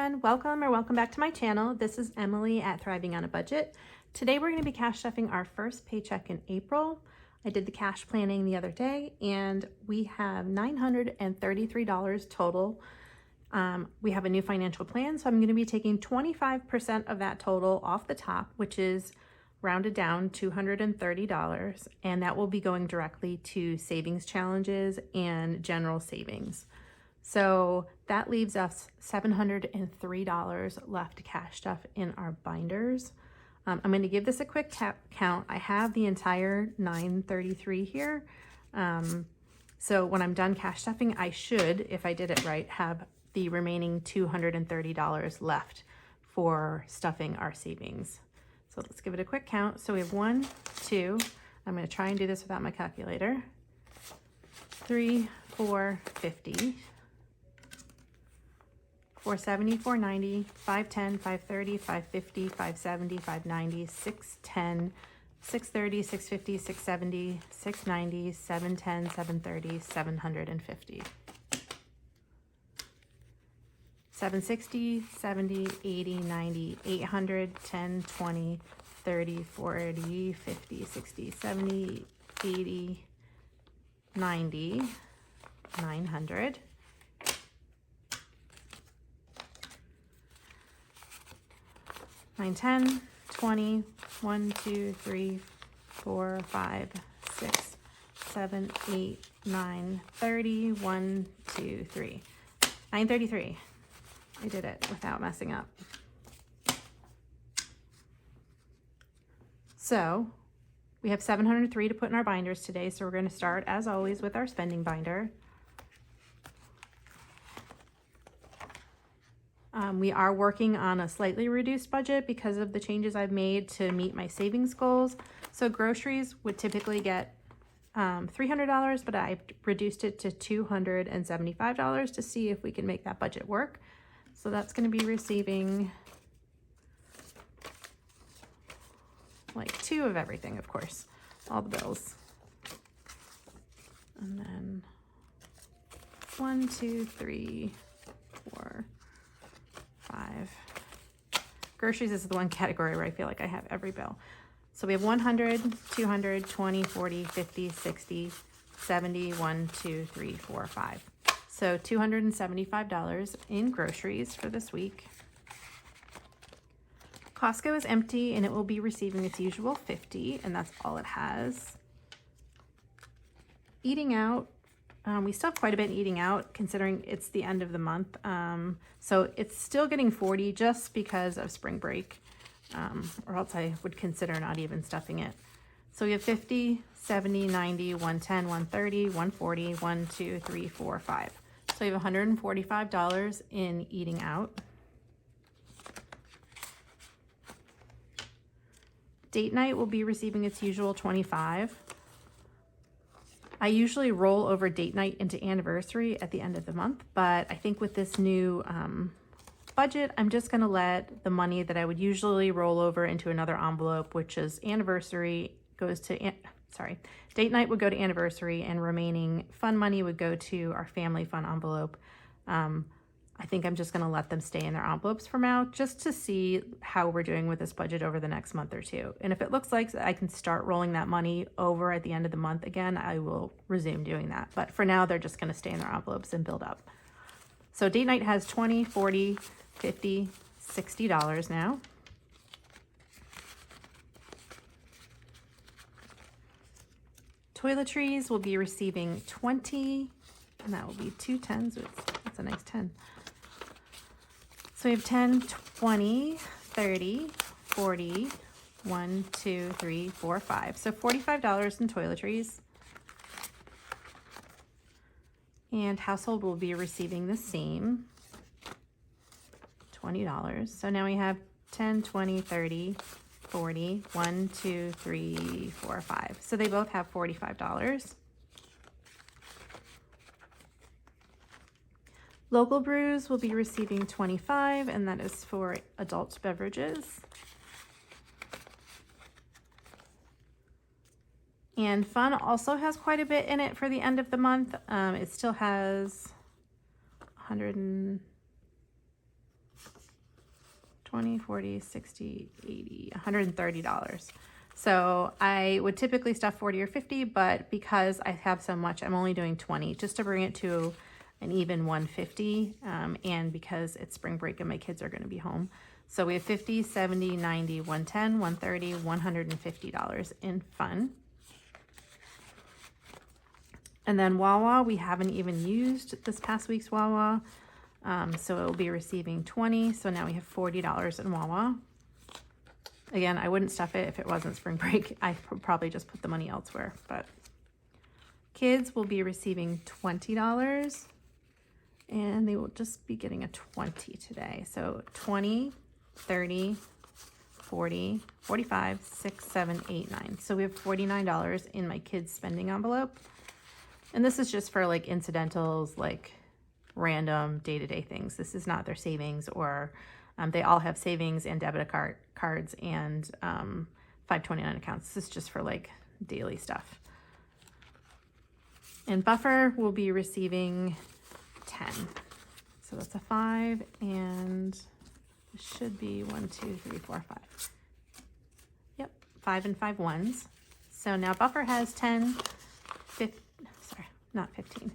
everyone, welcome back to my channel. This is Emily at Thriving on a Budget. Today we're going to be cash stuffing our first paycheck in April. I did the cash planning the other day and we have $933 total. We have a new financial plan, so I'm going to be taking 25% of that total off the top, which is rounded down $230, and that will be going directly to savings challenges and general savings. So that leaves us $703 left to cash stuff in our binders. I'm going to give this a quick count. I have the entire $933 here. So when I'm done cash stuffing, I should, if I did it right, have the remaining $230 left for stuffing our savings. So let's give it a quick count. So we have 1, 2, I'm going to try and do this without my calculator. 3, 4, 50. 470, 490, 510, 530, 550, 570, 590, 610, 630, 650, 670, 690, 710, 730, 750. 760, 70, 80, 90, 800, 10, 20, 30, 40, 50, 60, 70, 80, 90, 900. 9, 10, 20, 1, 2, 3, 4, 5, 6, 7, 8, 9, 30, 1, 2, 3. 933. I did it without messing up. So we have 703 to put in our binders today. So we're going to start, as always, with our spending binder. We are working on a slightly reduced budget because of the changes I've made to meet my savings goals. So groceries would typically get $300, but I reduced it to $275 to see if we can make that budget work. So that's going to be receiving like 2 of everything, of course, all the bills. And then 1, 2, 3, 4, 5. Groceries is the one category where I feel like I have every bill. So we have 100, 200, 20, 40, 50, 60, 70, 1, 2, 3, 4, 5. So $275 in groceries for this week. Costco is empty and it will be receiving its usual $50, and that's all it has. Eating out, we still have quite a bit eating out considering it's the end of the month. So it's still getting $40 just because of spring break, or else I would consider not even stuffing it. So we have 50, 70, 90, 110, 130, 140, 1, 2, 3, 4, 5. So you have $145 in eating out. Date night will be receiving its usual $25. I usually roll over date night into anniversary at the end of the month, but I think with this new budget, I'm just going to let the money that I would usually roll over into another envelope, which is anniversary, goes to, date night would go to anniversary, and remaining fun money would go to our family fun envelope. I think I'm just going to let them stay in their envelopes for now, just to see how we're doing with this budget over the next month or two. And if it looks like I can start rolling that money over at the end of the month again, I will resume doing that. But for now, they're just going to stay in their envelopes and build up. So date night has $20, $40, $50, $60 now. Toiletries will be receiving 20, and that will be 2 10s. That's a nice 10. So we have 10, 20, 30, 40, 1, 2, 3, 4, 5. So $45 in toiletries. And household will be receiving the same, $20. So now we have 10, 20, 30, 40, 1, 2, 3, 4, 5. So they both have $45. Local Brews will be receiving $25, and that is for adult beverages. And Fun also has quite a bit in it for the end of the month. It still has 100 and 20, 40, 60, 80, $130. So I would typically stuff 40 or 50, but because I have so much, I'm only doing 20 just to bring it to an even 150. And because it's spring break and my kids are going to be home. So we have 50, 70, 90, 110, 130, $150 in fun. And then Wawa, we haven't even used this past week's Wawa. So it will be receiving 20. So now we have $40 in Wawa. Again, I wouldn't stuff it if it wasn't spring break. I probably just put the money elsewhere, but kids will be receiving $20 and they will just be getting a 20 today. So 20, 30, 40, 45, 6, 7, 8, 9. So we have $49 in my kids' spending envelope. And this is just for like incidentals, like random day-to-day things. This is not their savings, or they all have savings and debit cards and 529 accounts. This is just for like daily stuff. And Buffer will be receiving 10. So that's a 5, and it should be 1, 2, 3, 4, 5. Yep, 5 and 5 ones. So now Buffer has 10,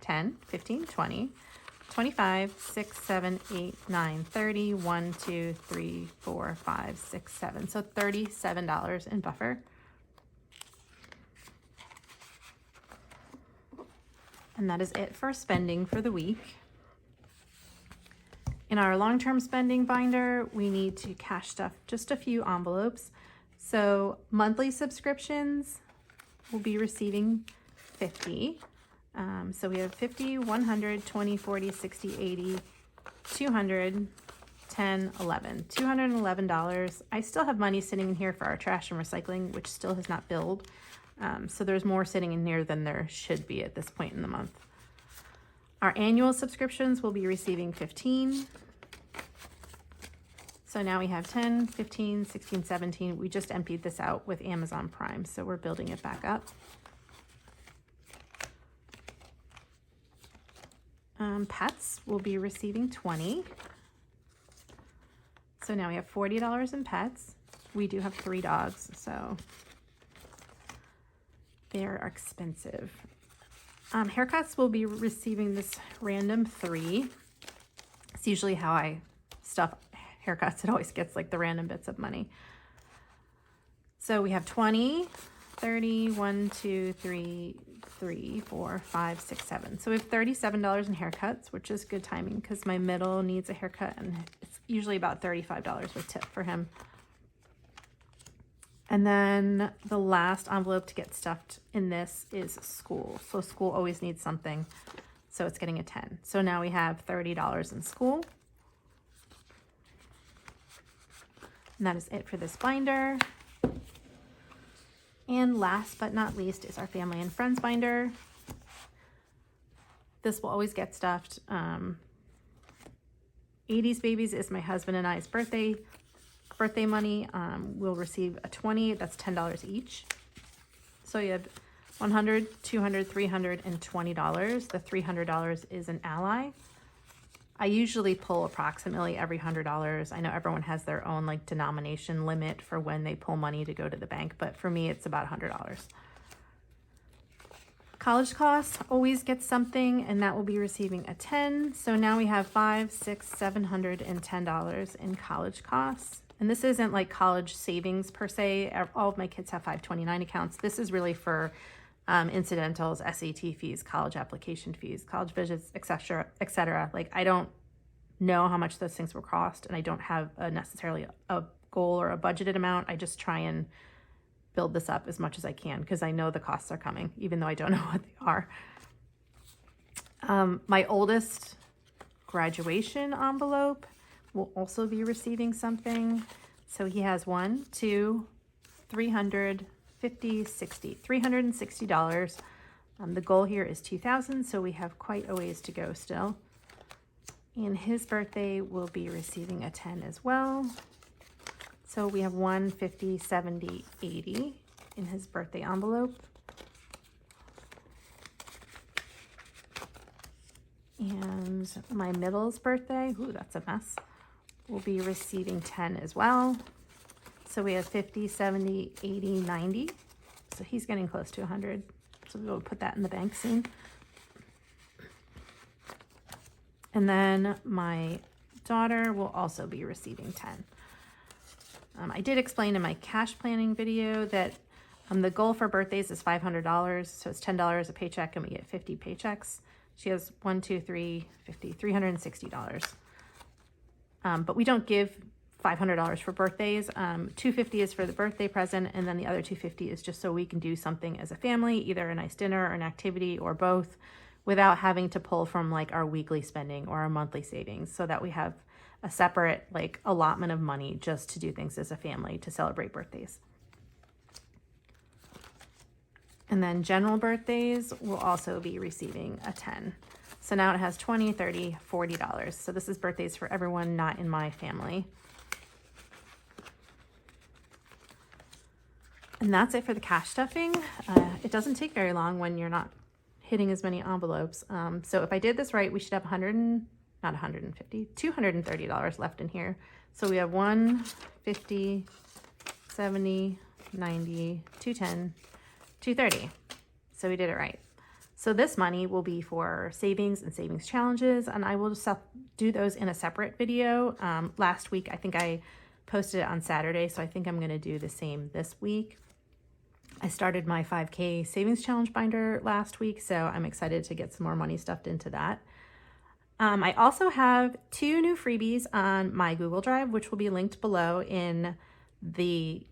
10, 15, 20, 25, 6, 7, 8, 9, 30, 1, 2, 3, 4, 5, 6, 7. So $37 in Buffer. And that is it for spending for the week. In our long-term spending binder, we need to cash stuff just a few envelopes. So monthly subscriptions will be receiving 50. So we have 50, 100, 20, 40, 60, 80, 200, 10, 11. $211. I still have money sitting in here for our trash and recycling, which still has not billed. So there's more sitting in here than there should be at this point in the month. Our annual subscriptions will be receiving 15. So now we have 10, 15, 16, 17. We just emptied this out with Amazon Prime, so we're building it back up. Pets will be receiving 20. So now we have $40 in pets. We do have 3 dogs, so they are expensive. Haircuts will be receiving this random 3. It's usually how I stuff haircuts. It always gets like the random bits of money. So we have 20, 30, 1, 2, 3, 4, 5, 6, 7. So we have $37 in haircuts, which is good timing because my middle needs a haircut and it's usually about $35 with tip for him. And then the last envelope to get stuffed in this is school. So school always needs something. So it's getting a 10. So now we have $30 in school. And that is it for this binder. And last but not least is our family and friends binder. This will always get stuffed. 80s Babies is my husband and I's birthday money. We'll receive a 20. That's $10 each. So you have 100, 200, 300, and $20. The $300 is an ally. I usually pull approximately every $100. I know everyone has their own like denomination limit for when they pull money to go to the bank, but for me, it's about $100. College costs always get something, and that will be receiving a 10. So now we have $500, $600, $710 in college costs. And this isn't like college savings per se. All of my kids have 529 accounts. This is really for incidentals, SAT fees, college application fees, college visits, etc., etc. Like I don't know how much those things will cost, and I don't have necessarily a goal or a budgeted amount. I just try and build this up as much as I can because I know the costs are coming, even though I don't know what they are. My oldest graduation envelope will also be receiving something. So he has 1, 2, 300, 50, 60, $360. The goal here is 2,000, so we have quite a ways to go still. And his birthday will be receiving a 10 as well. So we have 1, 50, 70, 80 in his birthday envelope. And my middle's birthday, ooh, that's a mess. will be receiving 10 as well. So we have 50, 70, 80, 90. So he's getting close to 100. So we'll put that in the bank soon. And then my daughter will also be receiving 10. I did explain in my cash planning video that the goal for birthdays is $500. So it's $10 a paycheck and we get 50 paychecks. She has 1, 2, 3, 50, $360. But we don't give $500 for birthdays. $250 is for the birthday present, and then the other $250 is just so we can do something as a family, either a nice dinner or an activity or both, without having to pull from like our weekly spending or our monthly savings, so that we have a separate like allotment of money just to do things as a family to celebrate birthdays. And then general birthdays will also be receiving a 10. So now it has 20, 30, $40. So this is birthdays for everyone not in my family. And that's it for the cash stuffing. It doesn't take very long when you're not hitting as many envelopes. So if I did this right, we should have $230 left in here. So we have 150, 70, 90, 210, 230. So we did it right. So this money will be for savings and savings challenges, and I will just do those in a separate video. Last week, I think I posted it on Saturday, so I think I'm gonna do the same this week. I started my 5K savings challenge binder last week, so I'm excited to get some more money stuffed into that. I also have 2 new freebies on my Google Drive, which will be linked below in the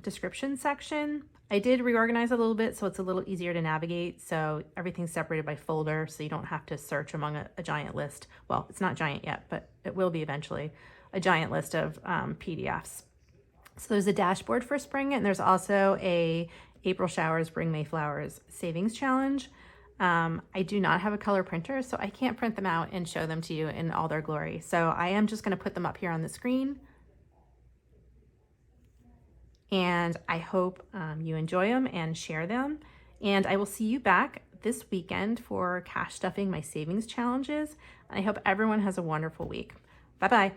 description section. I did reorganize a little bit so it's a little easier to navigate. So everything's separated by folder, so you don't have to search among a giant list. Well, it's not giant yet, but it will be eventually, a giant list of PDFs. So there's a dashboard for spring, and there's also a April Showers Bring May Flowers savings challenge. I do not have a color printer, so I can't print them out and show them to you in all their glory. So I am just gonna put them up here on the screen. And I hope you enjoy them and share them. And I will see you back this weekend for cash stuffing my savings challenges. I hope everyone has a wonderful week. Bye-bye.